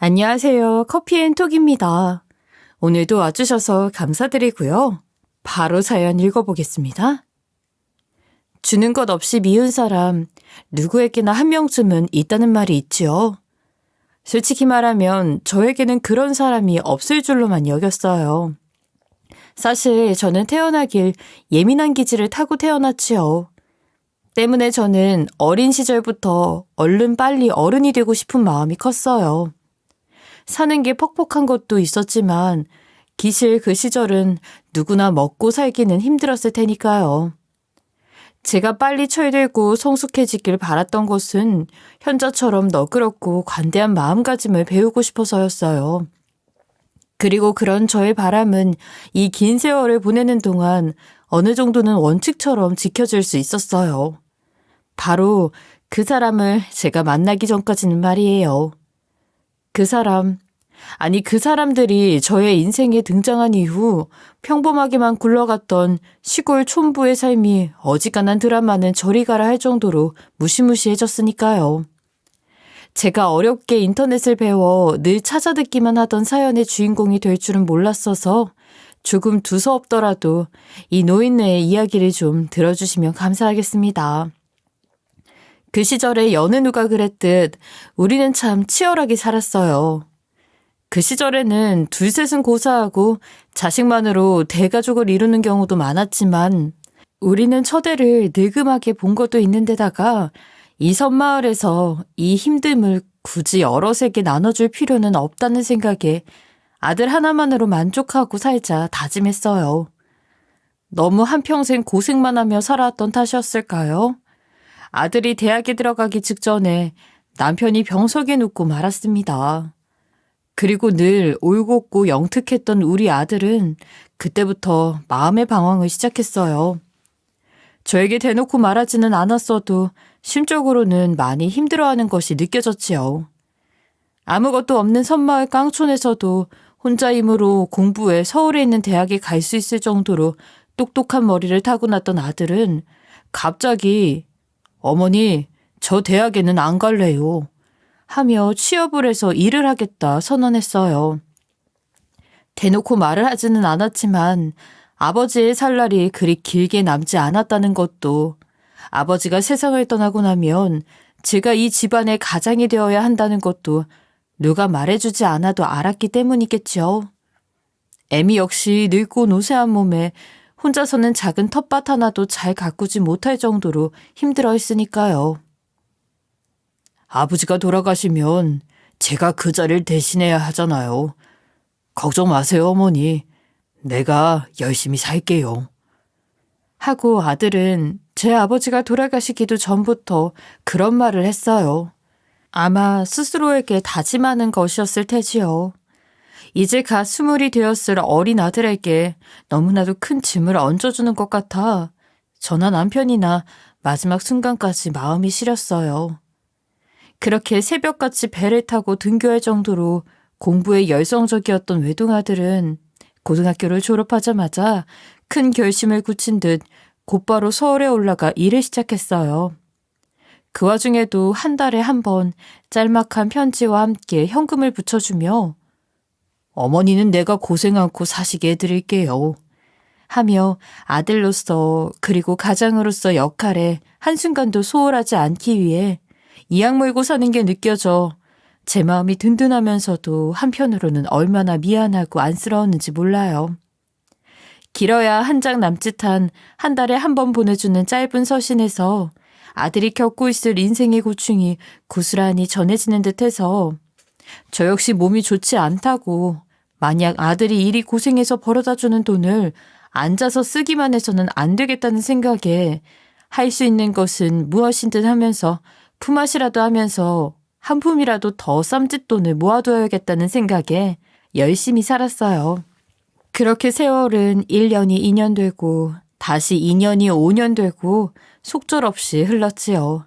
안녕하세요. 커피앤톡입니다. 오늘도 와주셔서 감사드리고요. 바로 사연 읽어보겠습니다. 주는 것 없이 미운 사람, 누구에게나 한 명쯤은 있다는 말이 있지요. 솔직히 말하면 저에게는 그런 사람이 없을 줄로만 여겼어요. 사실 저는 태어나길 예민한 기질을 타고 태어났지요. 때문에 저는 어린 시절부터 얼른 빨리 어른이 되고 싶은 마음이 컸어요. 사는 게 퍽퍽한 것도 있었지만 기실 그 시절은 누구나 먹고 살기는 힘들었을 테니까요. 제가 빨리 철들고 성숙해지길 바랐던 것은 현자처럼 너그럽고 관대한 마음가짐을 배우고 싶어서였어요. 그리고 그런 저의 바람은 이 긴 세월을 보내는 동안 어느 정도는 원칙처럼 지켜질 수 있었어요. 바로 그 사람을 제가 만나기 전까지는 말이에요. 그 사람들이 저의 인생에 등장한 이후 평범하게만 굴러갔던 시골 촌부의 삶이 어지간한 드라마는 저리 가라 할 정도로 무시무시해졌으니까요. 제가 어렵게 인터넷을 배워 늘 찾아듣기만 하던 사연의 주인공이 될 줄은 몰랐어서 조금 두서없더라도 이 노인네의 이야기를 좀 들어주시면 감사하겠습니다. 그 시절에 여느 누가 그랬듯 우리는 참 치열하게 살았어요. 그 시절에는 둘셋은 고사하고 자식만으로 대가족을 이루는 경우도 많았지만 우리는 처대를 느금하게 본 것도 있는데다가 이 섬마을에서 이 힘듦을 굳이 여럿에게 나눠줄 필요는 없다는 생각에 아들 하나만으로 만족하고 살자 다짐했어요. 너무 한평생 고생만 하며 살아왔던 탓이었을까요? 아들이 대학에 들어가기 직전에 남편이 병석에 눕고 말았습니다. 그리고 늘 올곧고 영특했던 우리 아들은 그때부터 마음의 방황을 시작했어요. 저에게 대놓고 말하지는 않았어도 심적으로는 많이 힘들어하는 것이 느껴졌지요. 아무것도 없는 섬마을 깡촌에서도 혼자 힘으로 공부해 서울에 있는 대학에 갈 수 있을 정도로 똑똑한 머리를 타고났던 아들은 갑자기 어머니, 저 대학에는 안 갈래요. 하며 취업을 해서 일을 하겠다 선언했어요. 대놓고 말을 하지는 않았지만 아버지의 살 날이 그리 길게 남지 않았다는 것도 아버지가 세상을 떠나고 나면 제가 이 집안의 가장이 되어야 한다는 것도 누가 말해주지 않아도 알았기 때문이겠죠. 애미 역시 늙고 노쇠한 몸에 혼자서는 작은 텃밭 하나도 잘 가꾸지 못할 정도로 힘들어 했으니까요. 아버지가 돌아가시면 제가 그 자리를 대신해야 하잖아요. 걱정 마세요, 어머니. 내가 열심히 살게요. 하고 아들은 제 아버지가 돌아가시기도 전부터 그런 말을 했어요. 아마 스스로에게 다짐하는 것이었을 테지요. 이제 갓 20이 되었을 어린 아들에게 너무나도 큰 짐을 얹어주는 것 같아 저나 남편이나 마지막 순간까지 마음이 시렸어요. 그렇게 새벽같이 배를 타고 등교할 정도로 공부에 열성적이었던 외동아들은 고등학교를 졸업하자마자 큰 결심을 굳힌 듯 곧바로 서울에 올라가 일을 시작했어요. 그 와중에도 한 달에 한 번 짤막한 편지와 함께 현금을 붙여주며 어머니는 내가 고생 않고 사시게 해드릴게요. 하며 아들로서 그리고 가장으로서 역할에 한순간도 소홀하지 않기 위해 이악 물고 사는 게 느껴져 제 마음이 든든하면서도 한편으로는 얼마나 미안하고 안쓰러웠는지 몰라요. 길어야 한 장 남짓한 한 달에 한 번 보내주는 짧은 서신에서 아들이 겪고 있을 인생의 고충이 고스란히 전해지는 듯해서 저 역시 몸이 좋지 않다고 만약 아들이 이리 고생해서 벌어다주는 돈을 앉아서 쓰기만 해서는 안 되겠다는 생각에 할 수 있는 것은 무엇이든 하면서 품앗이라도 하면서 한 푼이라도 더 쌈짓돈을 모아둬야겠다는 생각에 열심히 살았어요. 그렇게 세월은 1년이 2년 되고 다시 2년이 5년 되고 속절없이 흘렀지요.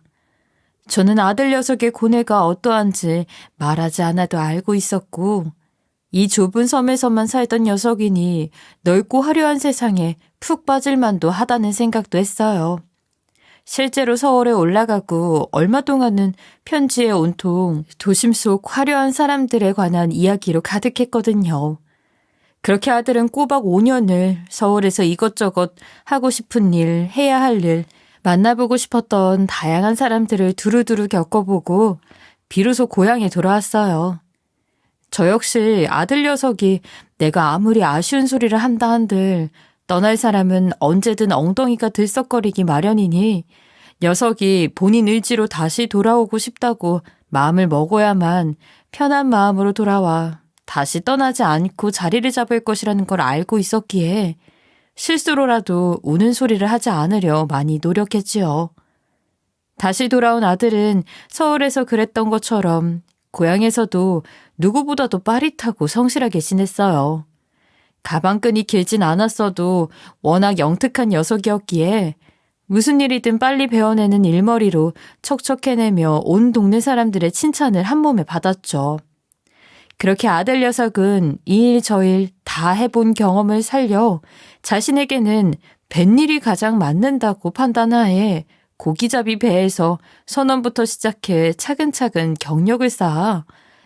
저는 아들 녀석의 고뇌가 어떠한지 말하지 않아도 알고 있었고 이 좁은 섬에서만 살던 녀석이니 넓고 화려한 세상에 푹 빠질 만도 하다는 생각도 했어요. 실제로 서울에 올라가고 얼마 동안은 편지에 온통 도심 속 화려한 사람들에 관한 이야기로 가득했거든요. 그렇게 아들은 꼬박 5년을 서울에서 이것저것 하고 싶은 일, 해야 할 일, 만나보고 싶었던 다양한 사람들을 두루두루 겪어보고 비로소 고향에 돌아왔어요. 저 역시 아들 녀석이 내가 아무리 아쉬운 소리를 한다 한들 떠날 사람은 언제든 엉덩이가 들썩거리기 마련이니 녀석이 본인 의지로 다시 돌아오고 싶다고 마음을 먹어야만 편한 마음으로 돌아와 다시 떠나지 않고 자리를 잡을 것이라는 걸 알고 있었기에 실수로라도 우는 소리를 하지 않으려 많이 노력했지요. 다시 돌아온 아들은 서울에서 그랬던 것처럼 고향에서도 누구보다도 빠릿하고 성실하게 지냈어요. 가방끈이 길진 않았어도 워낙 영특한 녀석이었기에 무슨 일이든 빨리 배워내는 일머리로 척척해내며 온 동네 사람들의 칭찬을 한 몸에 받았죠. 그렇게 아들 녀석은 이 일 저 일 다 해본 경험을 살려 자신에게는 뱃일이 가장 맞는다고 판단하에 고기잡이 배에서 선원부터 시작해 차근차근 경력을 쌓아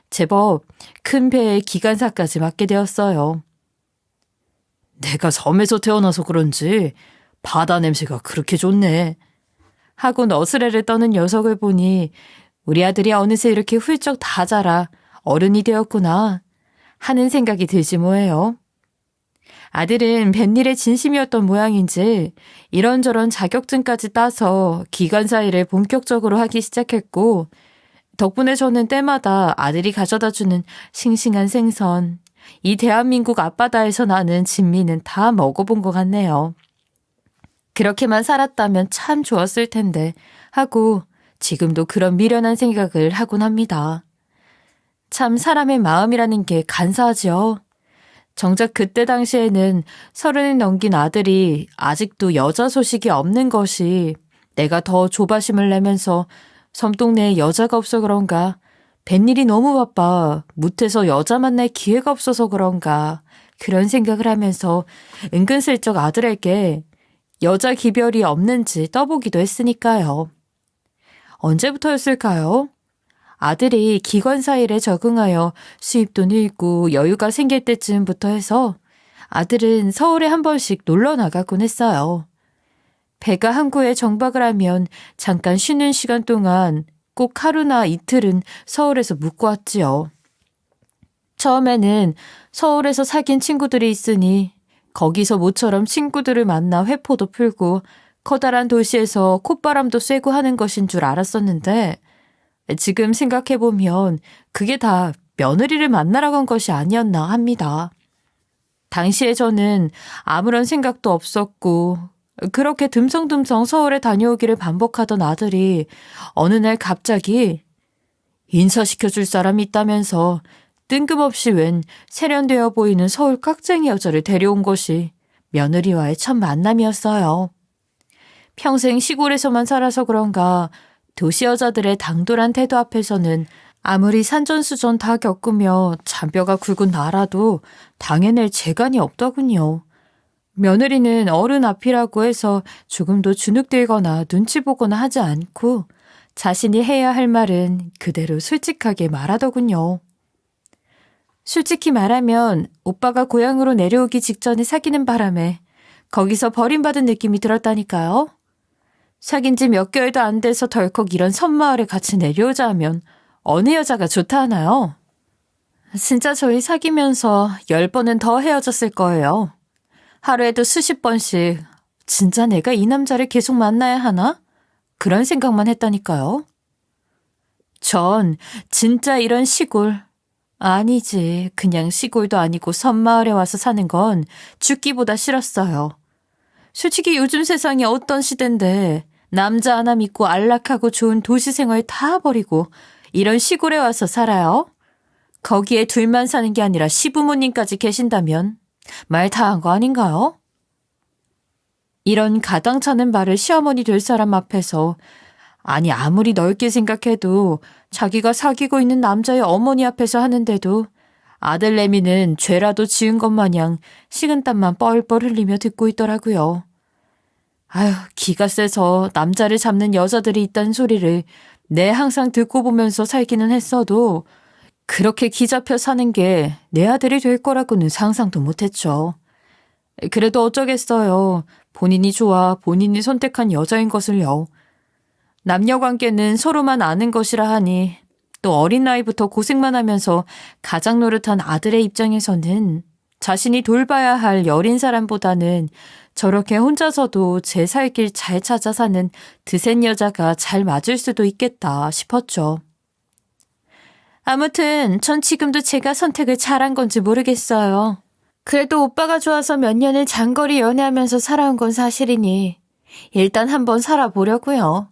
제법 큰 배의 기관사까지 맡게 되었어요. 내가 섬에서 태어나서 그런지 바다 냄새가 그렇게 좋네. 하고 너스레를 떠는 녀석을 보니 우리 아들이 어느새 이렇게 훌쩍 다 자라 어른이 되었구나 하는 생각이 들지 뭐예요. 아들은 뱃일에 진심이었던 모양인지 이런저런 자격증까지 따서 기관사 일을 본격적으로 하기 시작했고 덕분에 저는 때마다 아들이 가져다주는 싱싱한 생선, 이 대한민국 앞바다에서 나는 진미는 다 먹어본 것 같네요. 그렇게만 살았다면 참 좋았을 텐데 하고 지금도 그런 미련한 생각을 하곤 합니다. 참 사람의 마음이라는 게 간사하죠. 정작 그때 당시에는 30을 넘긴 아들이 아직도 여자 소식이 없는 것이 내가 더 조바심을 내면서 섬동네에 여자가 없어 그런가, 뱃일이 너무 바빠 무태서 여자 만날 기회가 없어서 그런가 그런 생각을 하면서 은근슬쩍 아들에게 여자 기별이 없는지 떠보기도 했으니까요. 언제부터였을까요? 아들이 기관사 일에 적응하여 수입도 늘고 여유가 생길 때쯤부터 해서 아들은 서울에 한 번씩 놀러 나가곤 했어요. 배가 항구에 정박을 하면 잠깐 쉬는 시간 동안 꼭 하루나 이틀은 서울에서 묵고 왔지요. 처음에는 서울에서 사귄 친구들이 있으니 거기서 모처럼 친구들을 만나 회포도 풀고 커다란 도시에서 콧바람도 쐬고 하는 것인 줄 알았었는데 지금 생각해보면 그게 다 며느리를 만나러 간 것이 아니었나 합니다. 당시에 저는 아무런 생각도 없었고 그렇게 듬성듬성 서울에 다녀오기를 반복하던 아들이 어느 날 갑자기 인사시켜줄 사람이 있다면서 뜬금없이 웬 세련되어 보이는 서울 깍쟁이 여자를 데려온 것이 며느리와의 첫 만남이었어요. 평생 시골에서만 살아서 그런가 도시 여자들의 당돌한 태도 앞에서는 아무리 산전수전 다 겪으며 잔뼈가 굵은 나라도 당해낼 재간이 없더군요. 며느리는 어른 앞이라고 해서 조금도 주눅들거나 눈치 보거나 하지 않고 자신이 해야 할 말은 그대로 솔직하게 말하더군요. 솔직히 말하면 오빠가 고향으로 내려오기 직전에 사귀는 바람에 거기서 버림받은 느낌이 들었다니까요. 사귄 지 몇 개월도 안 돼서 덜컥 이런 섬마을에 같이 내려오자 하면 어느 여자가 좋다 하나요? 진짜 저희 사귀면서 10번은 더 헤어졌을 거예요. 하루에도 수십 번씩 진짜 내가 이 남자를 계속 만나야 하나? 그런 생각만 했다니까요. 전 진짜 이런 시골, 아니지 그냥 시골도 아니고 섬마을에 와서 사는 건 죽기보다 싫었어요. 솔직히 요즘 세상이 어떤 시대인데 남자 하나 믿고 안락하고 좋은 도시 생활 다 버리고 이런 시골에 와서 살아요? 거기에 둘만 사는 게 아니라 시부모님까지 계신다면 말 다 한 거 아닌가요? 이런 가당찮은 말을 시어머니 될 사람 앞에서 아니 아무리 넓게 생각해도 자기가 사귀고 있는 남자의 어머니 앞에서 하는데도 아들내미는 죄라도 지은 것 마냥 식은땀만 뻘뻘 흘리며 듣고 있더라고요. 아휴, 기가 세서 남자를 잡는 여자들이 있다는 소리를 내 항상 듣고 보면서 살기는 했어도 그렇게 기 잡혀 사는 게 내 아들이 될 거라고는 상상도 못했죠. 그래도 어쩌겠어요. 본인이 좋아 본인이 선택한 여자인 것을요. 남녀 관계는 서로만 아는 것이라 하니 또 어린 나이부터 고생만 하면서 가장 노릇한 아들의 입장에서는 자신이 돌봐야 할 여린 사람보다는 저렇게 혼자서도 제 살 길 잘 찾아 사는 드센 여자가 잘 맞을 수도 있겠다 싶었죠. 아무튼 전 지금도 제가 선택을 잘한 건지 모르겠어요. 그래도 오빠가 좋아서 몇 년을 장거리 연애하면서 살아온 건 사실이니 일단 한번 살아보려고요.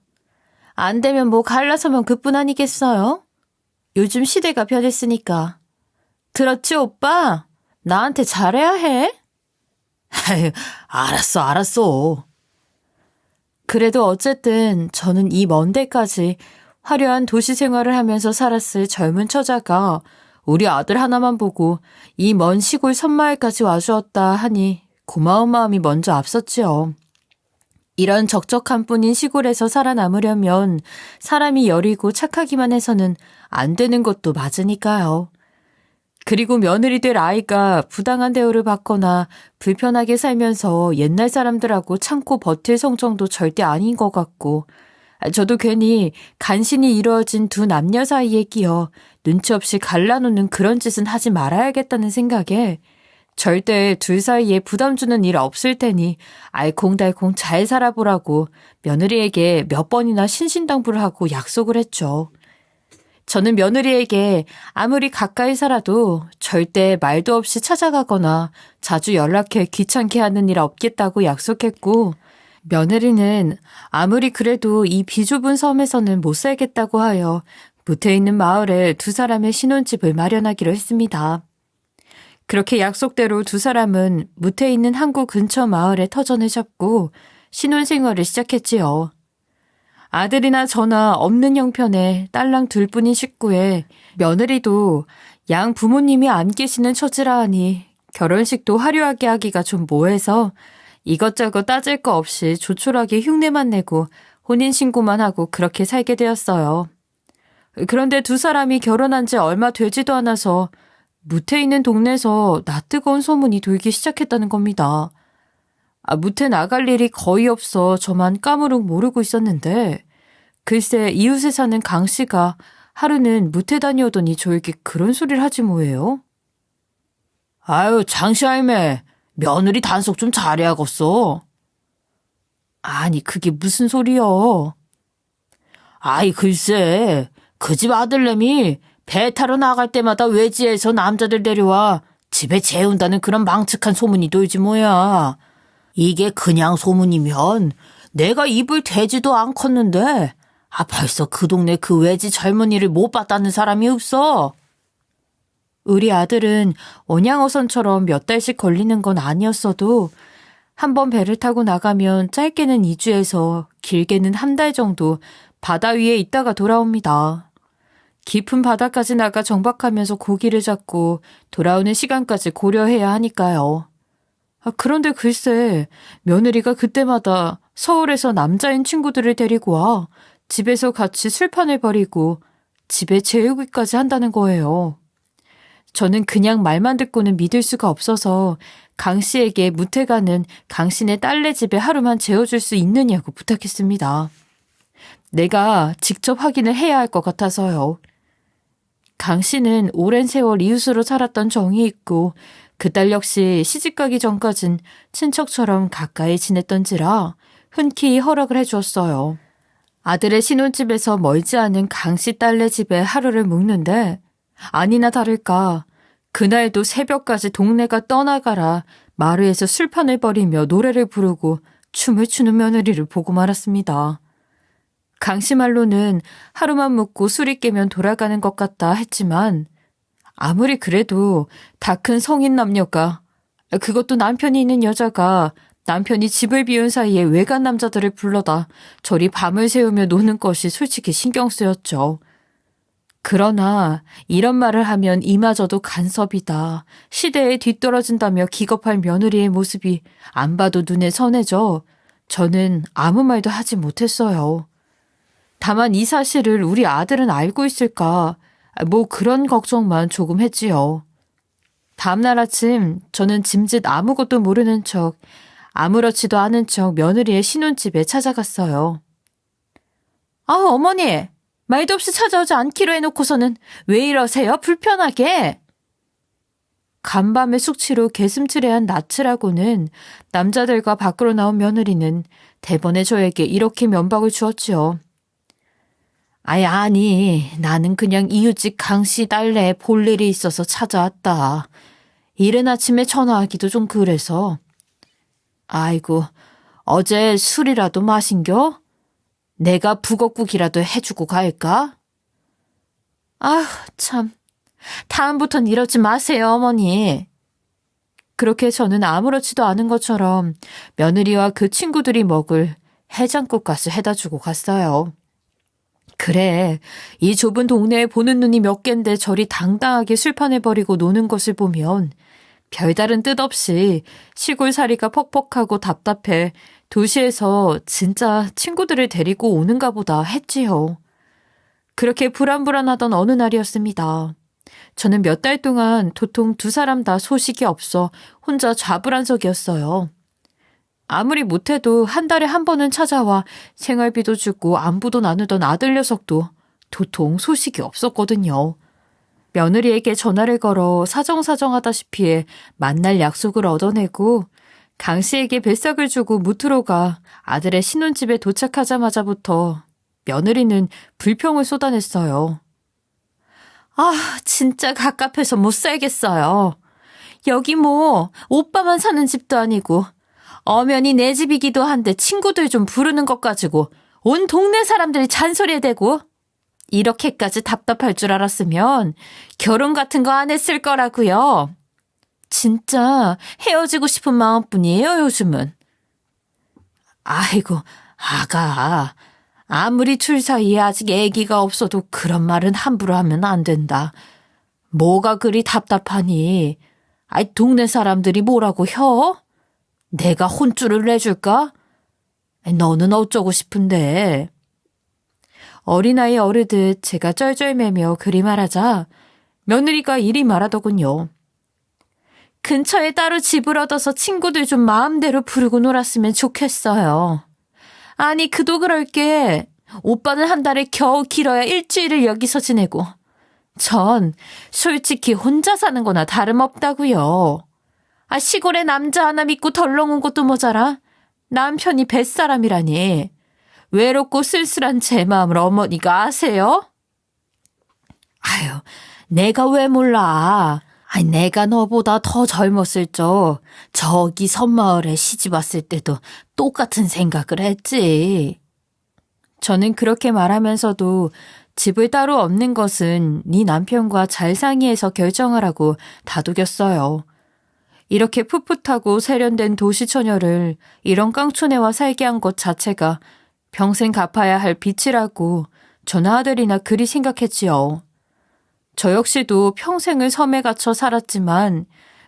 안 되면 뭐 갈라서면 그뿐 아니겠어요? 요즘 시대가 변했으니까. 들었지, 오빠? 나한테 잘해야 해? 아유, 알았어. 그래도 어쨌든 저는 이 먼 데까지 화려한 도시 생활을 하면서 살았을 젊은 처자가 우리 아들 하나만 보고 이 먼 시골 섬마을까지 와주었다 하니 고마운 마음이 먼저 앞섰지요. 이런 적적한 뿐인 시골에서 살아남으려면 사람이 여리고 착하기만 해서는 안 되는 것도 맞으니까요. 그리고 며느리 될 아이가 부당한 대우를 받거나 불편하게 살면서 옛날 사람들하고 참고 버틸 성정도 절대 아닌 것 같고, 저도 괜히 간신히 이루어진 두 남녀 사이에 끼어 눈치 없이 갈라놓는 그런 짓은 하지 말아야겠다는 생각에 절대 둘 사이에 부담 주는 일 없을 테니 알콩달콩 잘 살아보라고 며느리에게 몇 번이나 신신당부를 하고 약속을 했죠. 저는 며느리에게 아무리 가까이 살아도 절대 말도 없이 찾아가거나 자주 연락해 귀찮게 하는 일 없겠다고 약속했고, 며느리는 아무리 그래도 이 비좁은 섬에서는 못 살겠다고 하여 무태 있는 마을에 두 사람의 신혼집을 마련하기로 했습니다. 그렇게 약속대로 두 사람은 무태 있는 항구 근처 마을에 터전을 잡고 신혼생활을 시작했지요. 아들이나 저나 없는 형편에 딸랑 둘뿐인 식구에 며느리도 양 부모님이 안 계시는 처지라 하니 결혼식도 화려하게 하기가 좀 뭐해서 이것저것 따질 거 없이 조촐하게 흉내만 내고 혼인신고만 하고 그렇게 살게 되었어요. 그런데 두 사람이 결혼한 지 얼마 되지도 않아서 무태 있는 동네에서 낯뜨거운 소문이 돌기 시작했다는 겁니다. 무태 나갈 일이 거의 없어 저만 까무룩 모르고 있었는데 글쎄 이웃에 사는 강 씨가 하루는 무태 다녀오더니 저에게 그런 소리를 하지 뭐예요. 아유 장씨 할매 며느리 단속 좀 잘해야겠어. 아니 그게 무슨 소리여. 아이 글쎄 그 집 아들내미 배 타러 나갈 때마다 외지에서 남자들 데려와 집에 재운다는 그런 망측한 소문이 돌지 뭐야. 이게 그냥 소문이면 내가 입을 대지도 않겠는데 벌써 그 동네 그 외지 젊은이를 못 봤다는 사람이 없어. 우리 아들은 원양어선처럼 몇 달씩 걸리는 건 아니었어도 한번 배를 타고 나가면 짧게는 2주에서 길게는 한 달 정도 바다 위에 있다가 돌아옵니다. 깊은 바다까지 나가 정박하면서 고기를 잡고 돌아오는 시간까지 고려해야 하니까요. 그런데 글쎄 며느리가 그때마다 서울에서 남자인 친구들을 데리고 와 집에서 같이 술판을 벌이고 집에 재우기까지 한다는 거예요. 저는 그냥 말만 듣고는 믿을 수가 없어서 강 씨에게 무태가는 강씨네 딸네 집에 하루만 재워줄 수 있느냐고 부탁했습니다. 내가 직접 확인을 해야 할 것 같아서요. 강 씨는 오랜 세월 이웃으로 살았던 정이 있고 그 딸 역시 시집가기 전까진 친척처럼 가까이 지냈던지라 흔쾌히 허락을 해주었어요. 아들의 신혼집에서 멀지 않은 강 씨 딸네 집에 하루를 묵는데 아니나 다를까 그날도 새벽까지 동네가 떠나가라 마루에서 술판을 벌이며 노래를 부르고 춤을 추는 며느리를 보고 말았습니다. 강씨 말로는 하루만 묵고 술이 깨면 돌아가는 것 같다 했지만 아무리 그래도 다 큰 성인 남녀가 그것도 남편이 있는 여자가 남편이 집을 비운 사이에 외간 남자들을 불러다 저리 밤을 새우며 노는 것이 솔직히 신경 쓰였죠. 그러나 이런 말을 하면 이마저도 간섭이다. 시대에 뒤떨어진다며 기겁할 며느리의 모습이 안 봐도 눈에 선해져 저는 아무 말도 하지 못했어요. 다만 이 사실을 우리 아들은 알고 있을까, 뭐 그런 걱정만 조금 했지요. 다음날 아침 저는 짐짓 아무것도 모르는 척, 아무렇지도 않은 척 며느리의 신혼집에 찾아갔어요. 아, 어머니! 말도 없이 찾아오지 않기로 해놓고서는 왜 이러세요? 불편하게! 간밤의 숙취로 개슴츠레한 낯이라고는 남자들과 밖으로 나온 며느리는 대번에 저에게 이렇게 면박을 주었지요. 아니, 나는 그냥 이웃집 강씨 딸내 볼 일이 있어서 찾아왔다. 이른 아침에 전화하기도 좀 그래서. 아이고, 어제 술이라도 마신겨? 내가 북엇국이라도 해주고 갈까? 아휴, 참. 다음부턴 이러지 마세요, 어머니. 그렇게 저는 아무렇지도 않은 것처럼 며느리와 그 친구들이 먹을 해장국가스 해다 주고 갔어요. 그래, 이 좁은 동네에 보는 눈이 몇 갠데 저리 당당하게 술판을 벌이고 노는 것을 보면 별다른 뜻 없이 시골살이가 퍽퍽하고 답답해 도시에서 진짜 친구들을 데리고 오는가 보다 했지요. 그렇게 불안불안하던 어느 날이었습니다. 저는 몇 달 동안 도통 두 사람 다 소식이 없어 혼자 좌불안석이었어요. 아무리 못해도 한 달에 한 번은 찾아와 생활비도 주고 안부도 나누던 아들 녀석도 도통 소식이 없었거든요. 며느리에게 전화를 걸어 사정사정하다시피 해 만날 약속을 얻어내고 강 씨에게 뱃삭을 주고 무트로 가 아들의 신혼집에 도착하자마자부터 며느리는 불평을 쏟아냈어요. 아, 진짜 갑갑해서 못 살겠어요. 여기 뭐 오빠만 사는 집도 아니고 엄연히 내 집이기도 한데 친구들 좀 부르는 것 가지고 온 동네 사람들이 잔소리에 대고 이렇게까지 답답할 줄 알았으면 결혼 같은 거 안 했을 거라고요. 진짜 헤어지고 싶은 마음뿐이에요, 요즘은. 아이고, 아가. 아무리 둘 사이에 아직 애기가 없어도 그런 말은 함부로 하면 안 된다. 뭐가 그리 답답하니? 아이, 동네 사람들이 뭐라고 혀? 내가 혼쭐을 내줄까? 너는 어쩌고 싶은데. 어린아이 어르듯 제가 쩔쩔매며 그리 말하자 며느리가 이리 말하더군요. 근처에 따로 집을 얻어서 친구들 좀 마음대로 부르고 놀았으면 좋겠어요. 아니, 그도 그럴 게 오빠는 한 달에 겨우 길어야 일주일을 여기서 지내고 전 솔직히 혼자 사는 거나 다름없다고요. 아, 시골에 남자 하나 믿고 덜렁 온 것도 모자라 남편이 뱃사람이라니. 외롭고 쓸쓸한 제 마음을 어머니가 아세요? 아유, 내가 왜 몰라. 아니, 내가 너보다 더 젊었을 적 저기 섬마을에 시집 왔을 때도 똑같은 생각을 했지. 저는 그렇게 말하면서도 집을 따로 얻는 것은 네 남편과 잘 상의해서 결정하라고 다독였어요. 이렇게 풋풋하고 세련된 도시처녀를 이런 깡촌에와 살게 한 것 자체가 평생 갚아야 할 빚이라고 저나 아들이나 그리 생각했지요. 저 역시도 평생을 섬에 갇혀 살았지만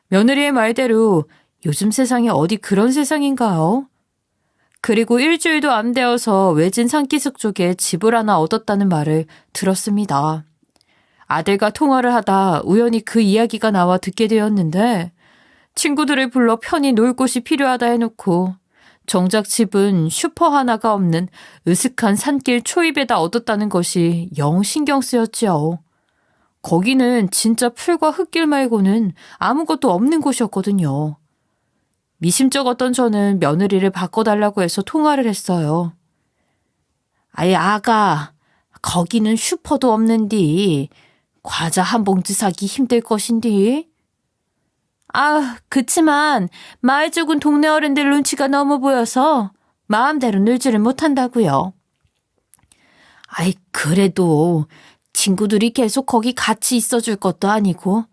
며느리의 말대로 요즘 세상이 어디 그런 세상인가요? 그리고 일주일도 안 되어서 외진 산기슭 쪽에 집을 하나 얻었다는 말을 들었습니다. 아들과 통화를 하다 우연히 그 이야기가 나와 듣게 되었는데 친구들을 불러 편히 놀 곳이 필요하다 해놓고 정작 집은 슈퍼 하나가 없는 으슥한 산길 초입에다 얻었다는 것이 영 신경 쓰였지요. 거기는 진짜 풀과 흙길 말고는 아무것도 없는 곳이었거든요. 미심쩍었던 저는 며느리를 바꿔달라고 해서 통화를 했어요. 아예 아가, 거기는 슈퍼도 없는디. 과자 한 봉지 사기 힘들 것인디. 아, 그치만 마을 쪽은 동네 어른들 눈치가 너무 보여서 마음대로 놀지를 못한다고요. 아이, 그래도 친구들이 계속 거기 같이 있어줄 것도 아니고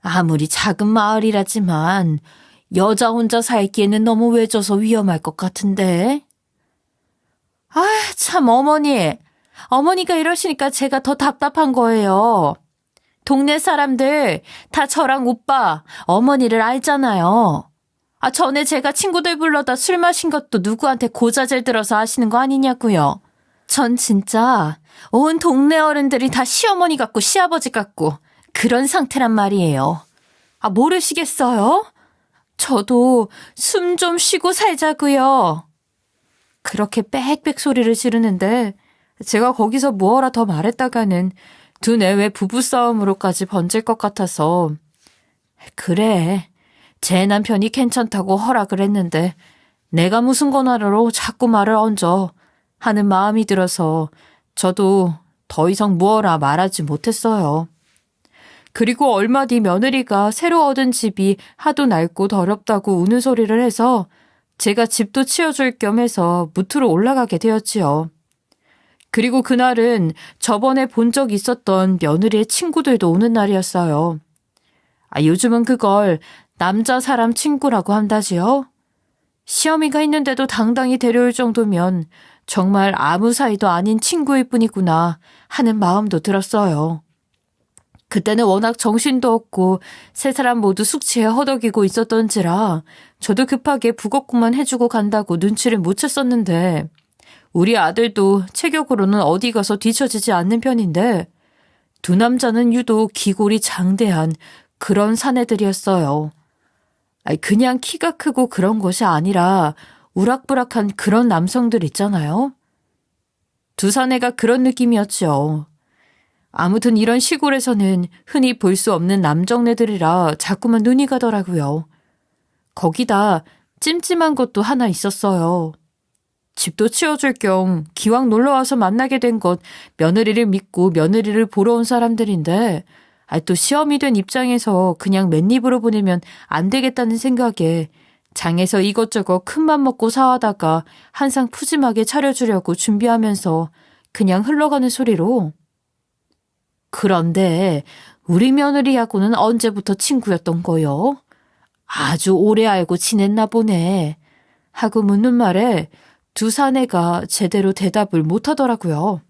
아무리 작은 마을이라지만 여자 혼자 살기에는 너무 외져서 위험할 것 같은데. 아, 참 어머니가 이러시니까 제가 더 답답한 거예요. 동네 사람들 다 저랑 오빠, 어머니를 알잖아요. 전에 제가 친구들 불러다 술 마신 것도 누구한테 고자질 들어서 하시는 거 아니냐고요. 전 진짜 온 동네 어른들이 다 시어머니 같고 시아버지 같고 그런 상태란 말이에요. 모르시겠어요? 저도 숨 좀 쉬고 살자고요. 그렇게 빽빽 소리를 지르는데 제가 거기서 뭐하라 더 말했다가는 두뇌외 부부싸움으로까지 번질 것 같아서 그래, 제 남편이 괜찮다고 허락을 했는데 내가 무슨 권한으로 자꾸 말을 얹어 하는 마음이 들어서 저도 더 이상 뭐하라 말하지 못했어요. 그리고 얼마 뒤 며느리가 새로 얻은 집이 하도 낡고 더럽다고 우는 소리를 해서 제가 집도 치워줄 겸 해서 무트로 올라가게 되었지요. 그리고 그날은 저번에 본 적 있었던 며느리의 친구들도 오는 날이었어요. 요즘은 그걸 남자 사람 친구라고 한다지요. 시어미가 있는데도 당당히 데려올 정도면 정말 아무 사이도 아닌 친구일 뿐이구나 하는 마음도 들었어요. 그때는 워낙 정신도 없고 세 사람 모두 숙취에 허덕이고 있었던지라 저도 급하게 북엇국만 해주고 간다고 눈치를 못 챘었는데 우리 아들도 체격으로는 어디 가서 뒤처지지 않는 편인데 두 남자는 유독 기골이 장대한 그런 사내들이었어요. 그냥 키가 크고 그런 것이 아니라 우락부락한 그런 남성들 있잖아요. 두 사내가 그런 느낌이었죠. 아무튼 이런 시골에서는 흔히 볼 수 없는 남정네들이라 자꾸만 눈이 가더라고요. 거기다 찜찜한 것도 하나 있었어요. 집도 치워줄 겸 기왕 놀러와서 만나게 된 것 며느리를 믿고 며느리를 보러 온 사람들인데 또 시어미 된 입장에서 그냥 맨입으로 보내면 안 되겠다는 생각에 장에서 이것저것 큰맘 먹고 사와다가 한 상 푸짐하게 차려주려고 준비하면서 그냥 흘러가는 소리로 그런데 우리 며느리하고는 언제부터 친구였던 거요? 아주 오래 알고 지냈나 보네. 하고 묻는 말에 두 사내가 제대로 대답을 못하더라고요.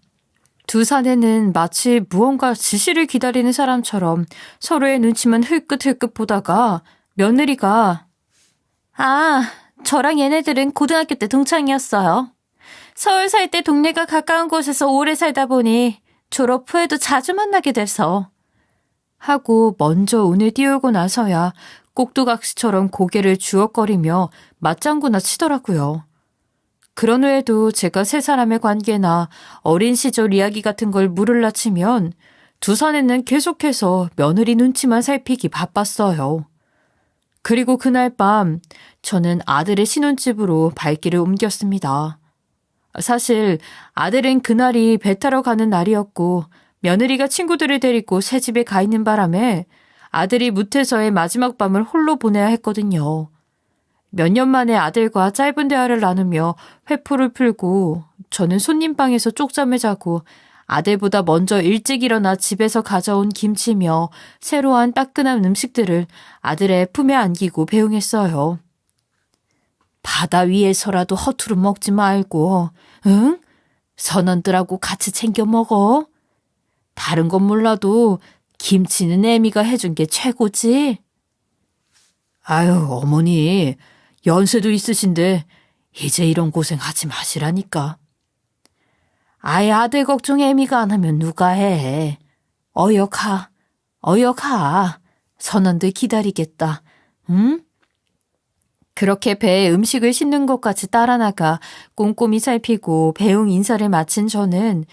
두 사내는 마치 무언가 지시를 기다리는 사람처럼 서로의 눈치만 흘끗흘끗 보다가 며느리가 저랑 얘네들은 고등학교 때 동창이었어요. 서울 살 때 동네가 가까운 곳에서 오래 살다 보니 졸업 후에도 자주 만나게 돼서 하고 먼저 운을 띄우고 나서야 꼭두각시처럼 고개를 주걱거리며 맞장구나 치더라고요. 그런 후에도 제가 세 사람의 관계나 어린 시절 이야기 같은 걸 물을라 치면 두 사내는 계속해서 며느리 눈치만 살피기 바빴어요. 그리고 그날 밤 저는 아들의 신혼집으로 발길을 옮겼습니다. 사실 아들은 그날이 배 타러 가는 날이었고 며느리가 친구들을 데리고 새 집에 가 있는 바람에 아들이 무태서의 마지막 밤을 홀로 보내야 했거든요. 몇 년 만에 아들과 짧은 대화를 나누며 회포를 풀고 저는 손님방에서 쪽잠을 자고 아들보다 먼저 일찍 일어나 집에서 가져온 김치며 새로운 따끈한 음식들을 아들의 품에 안기고 배웅했어요. 바다 위에서라도 허투루 먹지 말고, 응? 선원들하고 같이 챙겨 먹어. 다른 건 몰라도 김치는 애미가 해준 게 최고지. 아유, 어머니, 연세도 있으신데 이제 이런 고생 하지 마시라니까. 아이 아들 걱정 애미가 안 하면 누가 해. 어여가. 선원들 기다리겠다. 응? 그렇게 배에 음식을 싣는 것까지 따라 나가 꼼꼼히 살피고 배웅 인사를 마친 저는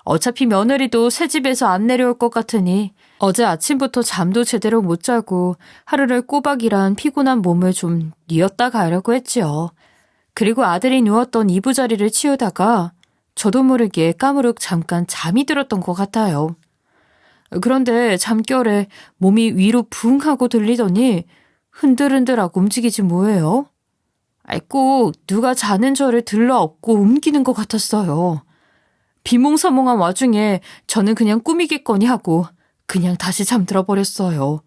어차피 며느리도 새 집에서 안 내려올 것 같으니 어제 아침부터 잠도 제대로 못 자고 하루를 꼬박 일한 피곤한 몸을 좀 뉘었다 가려고 했지요. 그리고 아들이 누웠던 이부자리를 치우다가 저도 모르게 까무룩 잠깐 잠이 들었던 것 같아요. 그런데 잠결에 몸이 위로 붕 하고 들리더니 흔들흔들하고 움직이지 뭐예요? 꼭 누가 자는 저를 들러엎고 옮기는 것 같았어요. 비몽사몽한 와중에 저는 그냥 꿈이겠거니 하고 그냥 다시 잠들어 버렸어요.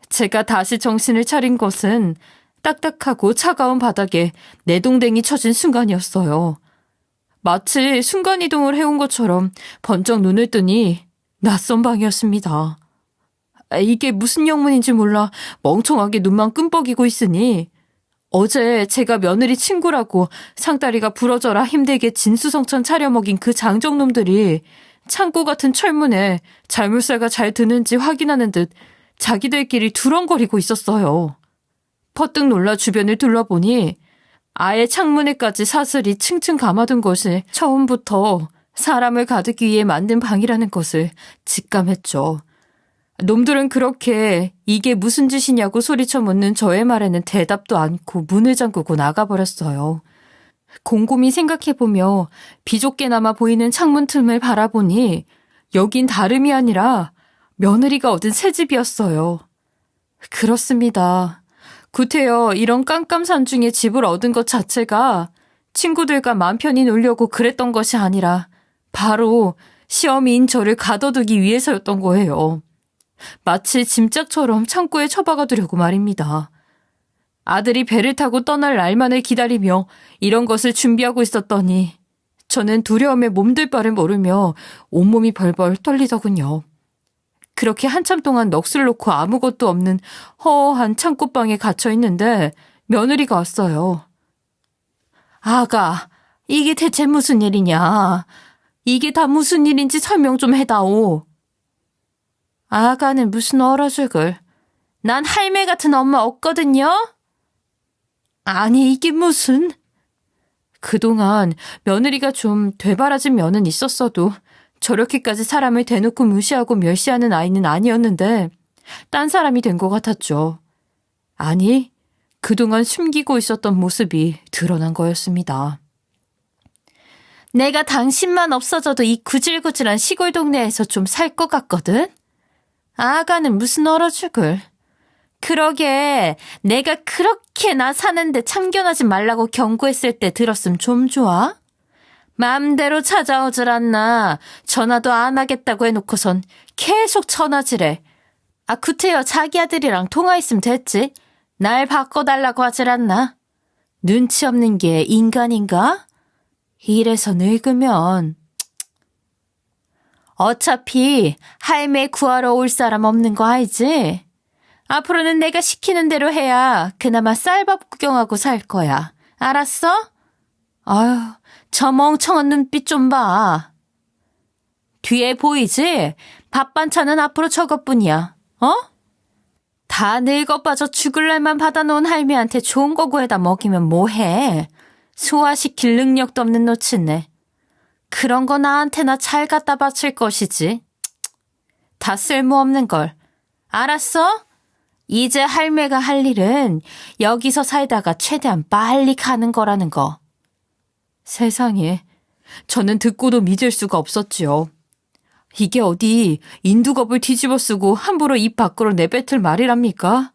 제가 다시 정신을 차린 것은 딱딱하고 차가운 바닥에 내동댕이 쳐진 순간이었어요. 마치 순간이동을 해온 것처럼 번쩍 눈을 뜨니 낯선 방이었습니다. 이게 무슨 영문인지 몰라 멍청하게 눈만 끔뻑이고 있으니 어제 제가 며느리 친구라고 상다리가 부러져라 힘들게 진수성찬 차려먹인 그 장정놈들이 창고 같은 철문에 잘못살가 잘 드는지 확인하는 듯 자기들끼리 두렁거리고 있었어요. 퍼뜩 놀라 주변을 둘러보니 아예 창문에까지 사슬이 층층 감아둔 것이 처음부터 사람을 가두기 위해 만든 방이라는 것을 직감했죠. 놈들은 그렇게 이게 무슨 짓이냐고 소리쳐 묻는 저의 말에는 대답도 않고 문을 잠그고 나가버렸어요. 곰곰이 생각해보며 비좁게나마 보이는 창문 틈을 바라보니 여긴 다름이 아니라 며느리가 얻은 새 집이었어요. 그렇습니다. 구태여 이런 깜깜산중에 집을 얻은 것 자체가 친구들과 맘 편히 놀려고 그랬던 것이 아니라 바로 시어미인 저를 가둬두기 위해서였던 거예요. 마치 짐짝처럼 창고에 처박아두려고 말입니다. 아들이 배를 타고 떠날 날만을 기다리며 이런 것을 준비하고 있었더니 저는 두려움에 몸둘 바를 모르며 온몸이 벌벌 떨리더군요. 그렇게 한참 동안 넋을 놓고 아무것도 없는 허허한 창고방에 갇혀 있는데 며느리가 왔어요. 아가, 이게 대체 무슨 일이냐? 이게 다 무슨 일인지 설명 좀 해다오. 아가는 무슨 얼어죽을. 난 할매 같은 엄마 없거든요? 아니 이게 무슨. 그동안 며느리가 좀 되바라진 면은 있었어도 저렇게까지 사람을 대놓고 무시하고 멸시하는 아이는 아니었는데 딴 사람이 된 것 같았죠. 아니, 그동안 숨기고 있었던 모습이 드러난 거였습니다. 내가 당신만 없어져도 이 구질구질한 시골 동네에서 좀 살 것 같거든? 아가는 무슨 얼어죽을. 그러게 내가 그렇게 나 사는데 참견하지 말라고 경고했을 때 들었음 좀 좋아? 맘대로 찾아오질 않나. 전화도 안 하겠다고 해놓고선 계속 전화질해. 아 구태여 자기 아들이랑 통화했으면 됐지. 날 바꿔달라고 하질 않나. 눈치 없는 게 인간인가? 이래서 늙으면. 어차피 할매 구하러 올 사람 없는 거 알지? 앞으로는 내가 시키는 대로 해야 그나마 쌀밥 구경하고 살 거야. 알았어? 아유, 저 멍청한 눈빛 좀 봐. 뒤에 보이지? 밥 반찬은 앞으로 저것뿐이야. 어? 다 늙어 빠져 죽을 날만 받아놓은 할매한테 좋은 거 구해다 먹이면 뭐해? 소화시킬 능력도 없는 노친네. 그런 거 나한테나 잘 갖다 바칠 것이지. 다 쓸모없는 걸. 알았어? 이제 할매가 할 일은 여기서 살다가 최대한 빨리 가는 거라는 거. 세상에, 저는 듣고도 믿을 수가 없었지요. 이게 어디 인두겁을 뒤집어 쓰고 함부로 입 밖으로 내뱉을 말이랍니까?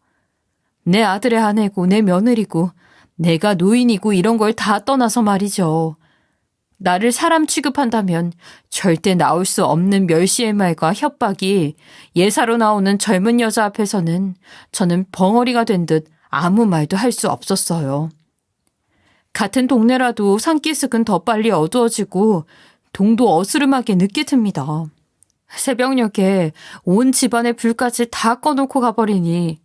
내 아들의 아내고 내 며느리고 내가 노인이고 이런 걸 다 떠나서 말이죠. 나를 사람 취급한다면 절대 나올 수 없는 멸시의 말과 협박이 예사로 나오는 젊은 여자 앞에서는 저는 벙어리가 된 듯 아무 말도 할 수 없었어요. 같은 동네라도 산기슭은 더 빨리 어두워지고 동도 어스름하게 늦게 틉니다. 새벽녘에 온 집안의 불까지 다 꺼놓고 가버리니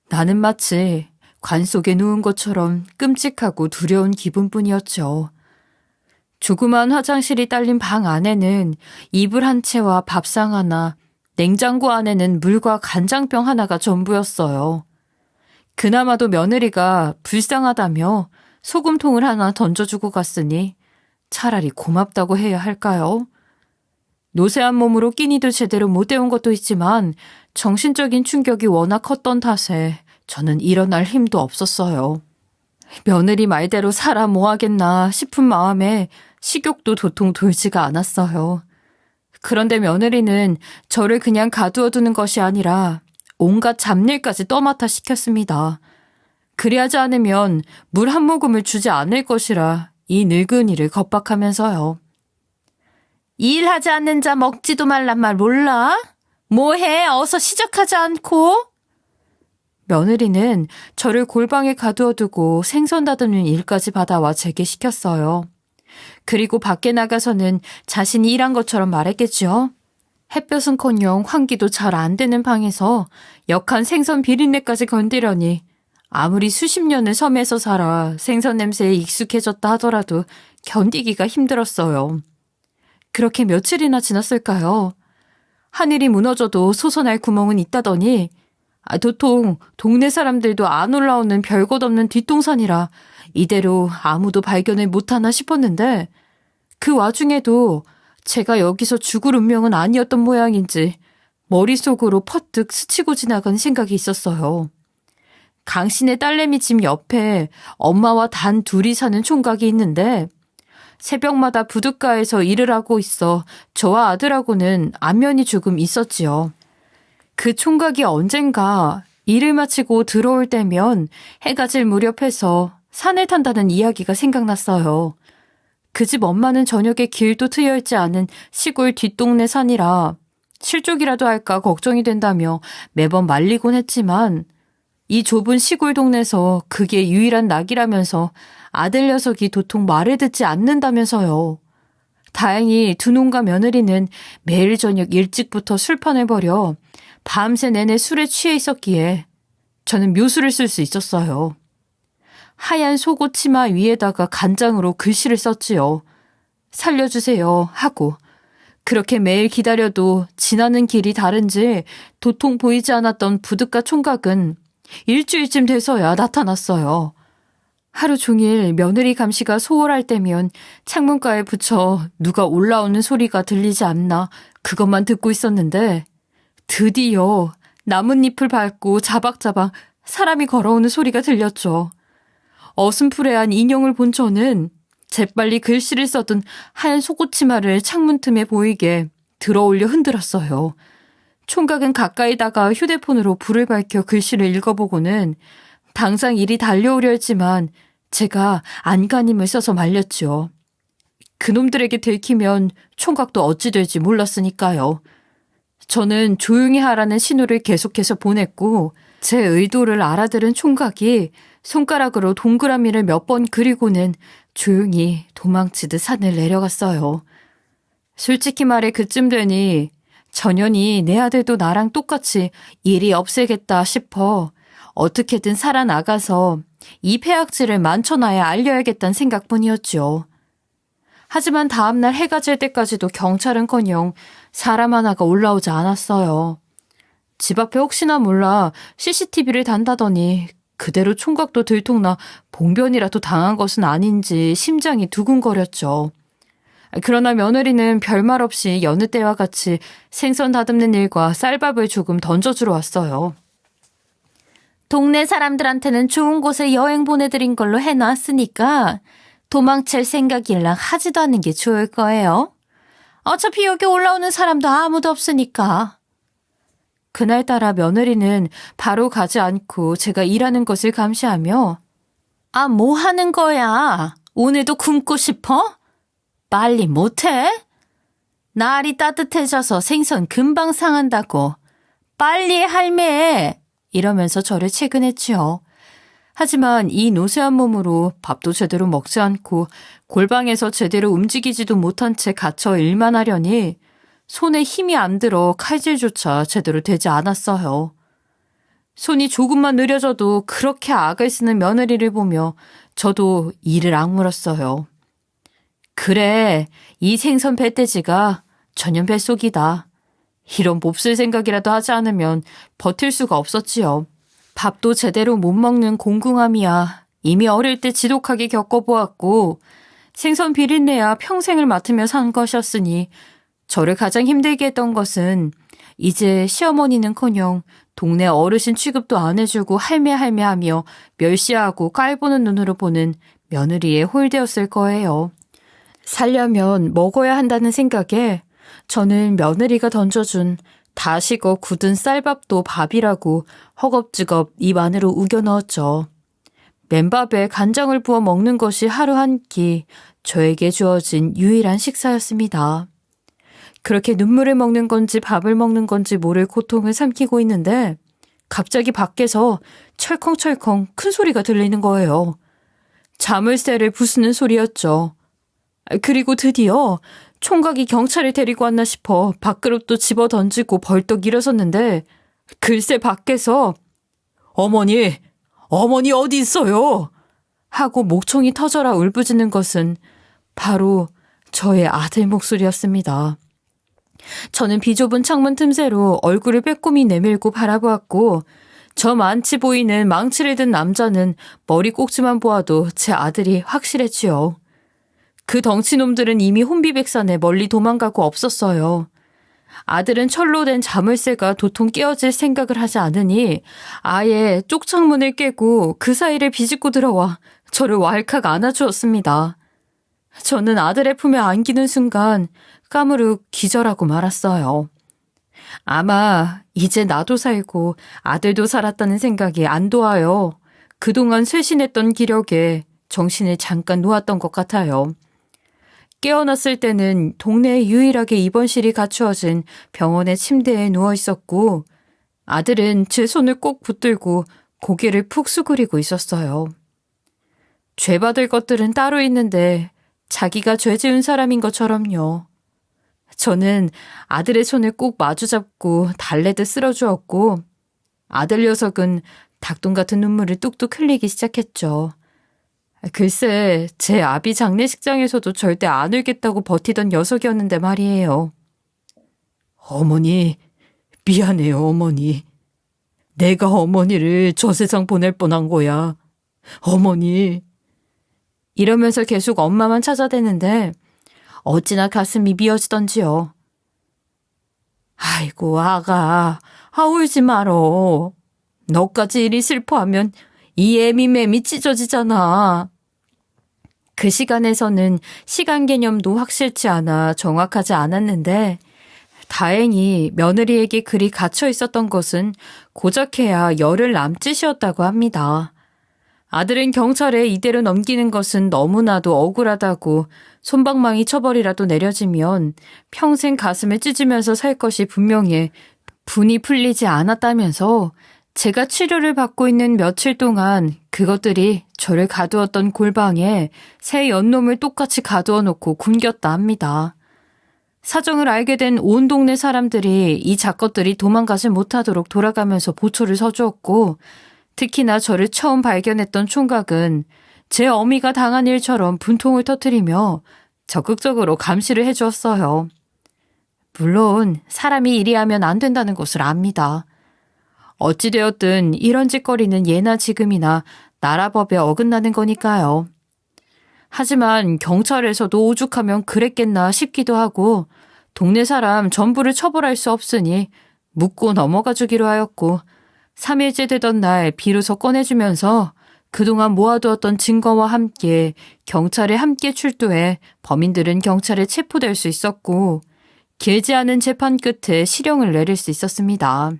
나는 마치 관 속에 누운 것처럼 끔찍하고 두려운 기분뿐이었죠. 조그만 화장실이 딸린 방 안에는 이불 한 채와 밥상 하나, 냉장고 안에는 물과 간장병 하나가 전부였어요. 그나마도 며느리가 불쌍하다며 소금통을 하나 던져주고 갔으니 차라리 고맙다고 해야 할까요? 노쇠한 몸으로 끼니도 제대로 못 해온 것도 있지만 정신적인 충격이 워낙 컸던 탓에 저는 일어날 힘도 없었어요. 며느리 말대로 살아 뭐 하겠나 싶은 마음에 식욕도 도통 돌지가 않았어요. 그런데 며느리는 저를 그냥 가두어두는 것이 아니라 온갖 잡일까지 떠맡아 시켰습니다. 그리하지 않으면 물 한 모금을 주지 않을 것이라 이 늙은이를 겁박하면서요. 일하지 않는 자 먹지도 말란 말 몰라? 뭐해? 어서 시작하지 않고? 며느리는 저를 골방에 가두어두고 생선 다듬는 일까지 받아와 제게 시켰어요. 그리고 밖에 나가서는 자신이 일한 것처럼 말했겠죠. 햇볕은커녕 환기도 잘 안 되는 방에서 역한 생선 비린내까지 건드려니 아무리 수십 년을 섬에서 살아 생선 냄새에 익숙해졌다 하더라도 견디기가 힘들었어요. 그렇게 며칠이나 지났을까요? 하늘이 무너져도 솟아날 구멍은 있다더니 도통 동네 사람들도 안 올라오는 별것 없는 뒷동산이라 이대로 아무도 발견을 못하나 싶었는데 그 와중에도 제가 여기서 죽을 운명은 아니었던 모양인지 머릿속으로 퍼뜩 스치고 지나간 생각이 있었어요. 강신의 딸내미 집 옆에 엄마와 단 둘이 사는 총각이 있는데 새벽마다 부둣가에서 일을 하고 있어 저와 아들하고는 안면이 조금 있었지요. 그 총각이 언젠가 일을 마치고 들어올 때면 해가 질 무렵에서 산을 탄다는 이야기가 생각났어요. 그 집 엄마는 저녁에 길도 트여있지 않은 시골 뒷동네 산이라 실족이라도 할까 걱정이 된다며 매번 말리곤 했지만 이 좁은 시골 동네에서 그게 유일한 낙이라면서 아들 녀석이 도통 말을 듣지 않는다면서요. 다행히 두 농가 며느리는 매일 저녁 일찍부터 술판을 벌여 밤새 내내 술에 취해 있었기에 저는 묘수를 쓸 수 있었어요. 하얀 속옷 치마 위에다가 간장으로 글씨를 썼지요. 살려주세요 하고 그렇게 매일 기다려도 지나는 길이 다른지 도통 보이지 않았던 부둣가 총각은 일주일쯤 돼서야 나타났어요. 하루 종일 며느리 감시가 소홀할 때면 창문가에 붙여 누가 올라오는 소리가 들리지 않나 그것만 듣고 있었는데 드디어 나뭇잎을 밟고 자박자박 사람이 걸어오는 소리가 들렸죠. 어슴푸레한 인형을 본 저는 재빨리 글씨를 써둔 하얀 속옷치마를 창문 틈에 보이게 들어올려 흔들었어요. 총각은 가까이 다가 휴대폰으로 불을 밝혀 글씨를 읽어보고는 당장 일이 달려오려 했지만 제가 안간힘을 써서 말렸죠. 그놈들에게 들키면 총각도 어찌 될지 몰랐으니까요. 저는 조용히 하라는 신호를 계속해서 보냈고 제 의도를 알아들은 총각이 손가락으로 동그라미를 몇 번 그리고는 조용히 도망치듯 산을 내려갔어요. 솔직히 말해 그쯤 되니 전현이 내 아들도 나랑 똑같이 일이 없애겠다 싶어 어떻게든 살아나가서 이 폐악질을 만천하에 알려야겠다는 생각뿐이었죠. 하지만 다음날 해가 질 때까지도 경찰은커녕 사람 하나가 올라오지 않았어요. 집 앞에 혹시나 몰라 CCTV를 단다더니 그대로 총각도 들통나 봉변이라도 당한 것은 아닌지 심장이 두근거렸죠. 그러나 며느리는 별말 없이 여느 때와 같이 생선 다듬는 일과 쌀밥을 조금 던져주러 왔어요. 동네 사람들한테는 좋은 곳에 여행 보내드린 걸로 해놨으니까 도망칠 생각일랑 하지도 않는 게 좋을 거예요. 어차피 여기 올라오는 사람도 아무도 없으니까. 그날따라 며느리는 바로 가지 않고 제가 일하는 것을 감시하며 뭐 하는 거야? 오늘도 굶고 싶어? 빨리 못해? 날이 따뜻해져서 생선 금방 상한다고. 빨리 해, 할매! 이러면서 저를 채근했지요. 하지만 이 노쇠한 몸으로 밥도 제대로 먹지 않고 골방에서 제대로 움직이지도 못한 채 갇혀 일만 하려니 손에 힘이 안 들어 칼질조차 제대로 되지 않았어요. 손이 조금만 느려져도 그렇게 악을 쓰는 며느리를 보며 저도 이를 악물었어요. 그래, 이 생선 뱃돼지가 전혀 뱃속이다. 이런 몹쓸 생각이라도 하지 않으면 버틸 수가 없었지요. 밥도 제대로 못 먹는 공궁함이야 이미 어릴 때 지독하게 겪어보았고 생선 비린내야 평생을 맡으며 산 것이었으니 저를 가장 힘들게 했던 것은 이제 시어머니는커녕 동네 어르신 취급도 안 해주고 할매할매하며 멸시하고 깔보는 눈으로 보는 며느리의 홀대였을 거예요. 살려면 먹어야 한다는 생각에 저는 며느리가 던져준 다 식어 굳은 쌀밥도 밥이라고 허겁지겁 입 안으로 우겨 넣었죠. 맨밥에 간장을 부어 먹는 것이 하루 한 끼 저에게 주어진 유일한 식사였습니다. 그렇게 눈물을 먹는 건지 밥을 먹는 건지 모를 고통을 삼키고 있는데 갑자기 밖에서 철컹철컹 큰 소리가 들리는 거예요. 자물쇠를 부수는 소리였죠. 그리고 드디어 총각이 경찰을 데리고 왔나 싶어 밥그릇도 집어 던지고 벌떡 일어섰는데 글쎄 밖에서 어머니 어머니 어디 있어요? 하고 목청이 터져라 울부짖는 것은 바로 저의 아들 목소리였습니다. 저는 비좁은 창문 틈새로 얼굴을 빼꼼히 내밀고 바라보았고 저 많지 보이는 망치를 든 남자는 머리 꼭지만 보아도 제 아들이 확실했지요. 그 덩치놈들은 이미 혼비백산에 멀리 도망가고 없었어요. 아들은 철로 된 자물쇠가 도통 깨어질 생각을 하지 않으니 아예 쪽창문을 깨고 그 사이를 비집고 들어와 저를 왈칵 안아주었습니다. 저는 아들의 품에 안기는 순간 까무룩 기절하고 말았어요. 아마 이제 나도 살고 아들도 살았다는 생각이 안도하여 그동안 쇄신했던 기력에 정신을 잠깐 놓았던 것 같아요. 깨어났을 때는 동네에 유일하게 입원실이 갖추어진 병원의 침대에 누워 있었고 아들은 제 손을 꼭 붙들고 고개를 푹 수그리고 있었어요. 죄받을 것들은 따로 있는데 자기가 죄 지은 사람인 것처럼요. 저는 아들의 손을 꼭 마주잡고 달래듯 쓸어주었고 아들 녀석은 닭똥 같은 눈물을 뚝뚝 흘리기 시작했죠. 글쎄 제 아비 장례식장에서도 절대 안 울겠다고 버티던 녀석이었는데 말이에요. 어머니, 미안해요 어머니. 내가 어머니를 저 세상 보낼 뻔한 거야. 어머니. 이러면서 계속 엄마만 찾아대는데 어찌나 가슴이 미어지던지요. 아이고 아가, 울지 말어. 너까지 이리 슬퍼하면 이 애미매미 찢어지잖아. 그 시간에서는 시간 개념도 확실치 않아 정확하지 않았는데 다행히 며느리에게 그리 갇혀 있었던 것은 고작해야 열흘 남짓이었다고 합니다. 아들은 경찰에 이대로 넘기는 것은 너무나도 억울하다고 솜방망이 처벌이라도 내려지면 평생 가슴을 찢으면서 살 것이 분명해 분이 풀리지 않았다면서 제가 치료를 받고 있는 며칠 동안 그것들이 저를 가두었던 골방에 새 연놈을 똑같이 가두어 놓고 굶겼다 합니다. 사정을 알게 된 온 동네 사람들이 이 작것들이 도망가지 못하도록 돌아가면서 보초를 서주었고 특히나 저를 처음 발견했던 총각은 제 어미가 당한 일처럼 분통을 터뜨리며 적극적으로 감시를 해주었어요. 물론 사람이 이리 하면 안 된다는 것을 압니다. 어찌되었든 이런 짓거리는 예나 지금이나 나라법에 어긋나는 거니까요. 하지만 경찰에서도 오죽하면 그랬겠나 싶기도 하고 동네 사람 전부를 처벌할 수 없으니 묻고 넘어가 주기로 하였고 3일째 되던 날 비로소 꺼내주면서 그동안 모아두었던 증거와 함께 경찰에 함께 출두해 범인들은 경찰에 체포될 수 있었고 길지 않은 재판 끝에 실형을 내릴 수 있었습니다.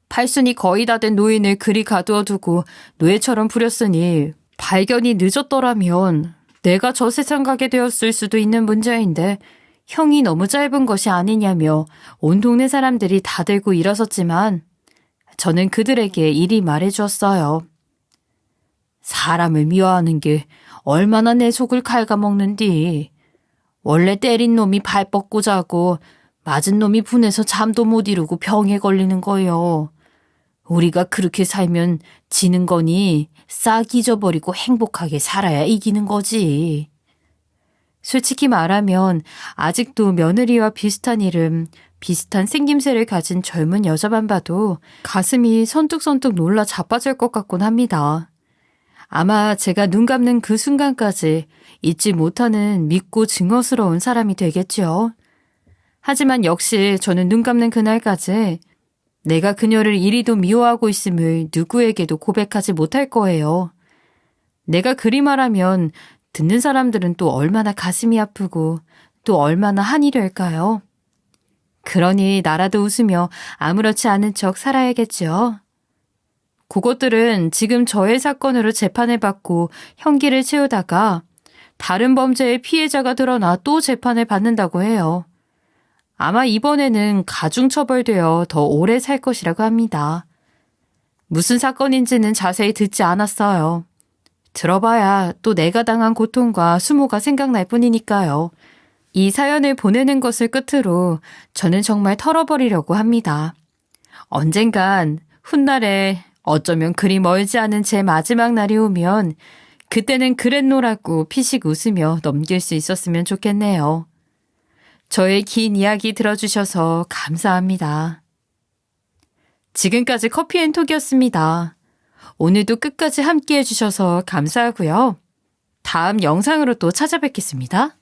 팔순이 거의 다 된 노인을 그리 가두어 두고 노예처럼 부렸으니 발견이 늦었더라면 내가 저 세상 가게 되었을 수도 있는 문제인데 형이 너무 짧은 것이 아니냐며 온 동네 사람들이 다 들고 일어섰지만 저는 그들에게 이리 말해주었어요. 사람을 미워하는 게 얼마나 내 속을 갉아먹는디. 원래 때린 놈이 발 뻗고 자고 맞은 놈이 분해서 잠도 못 이루고 병에 걸리는 거요. 우리가 그렇게 살면 지는 거니 싹 잊어버리고 행복하게 살아야 이기는 거지. 솔직히 말하면 아직도 며느리와 비슷한 이름, 비슷한 생김새를 가진 젊은 여자만 봐도 가슴이 선뚝선뚝 놀라 자빠질 것 같곤 합니다. 아마 제가 눈 감는 그 순간까지 잊지 못하는 믿고 증오스러운 사람이 되겠죠. 하지만 역시 저는 눈 감는 그날까지 내가 그녀를 이리도 미워하고 있음을 누구에게도 고백하지 못할 거예요. 내가 그리 말하면 듣는 사람들은 또 얼마나 가슴이 아프고 또 얼마나 한이 될까요? 그러니 나라도 웃으며 아무렇지 않은 척 살아야겠죠. 그것들은 지금 저의 사건으로 재판을 받고 형기를 채우다가 다른 범죄의 피해자가 드러나 또 재판을 받는다고 해요. 아마 이번에는 가중처벌되어 더 오래 살 것이라고 합니다. 무슨 사건인지는 자세히 듣지 않았어요. 들어봐야 또 내가 당한 고통과 수모가 생각날 뿐이니까요. 이 사연을 보내는 것을 끝으로 저는 정말 털어버리려고 합니다. 언젠간 훗날에 어쩌면 그리 멀지 않은 제 마지막 날이 오면 그때는 그랬노라고 피식 웃으며 넘길 수 있었으면 좋겠네요. 저의 긴 이야기 들어주셔서 감사합니다. 지금까지 커피앤톡이었습니다. 오늘도 끝까지 함께 해주셔서 감사하고요. 다음 영상으로 또 찾아뵙겠습니다.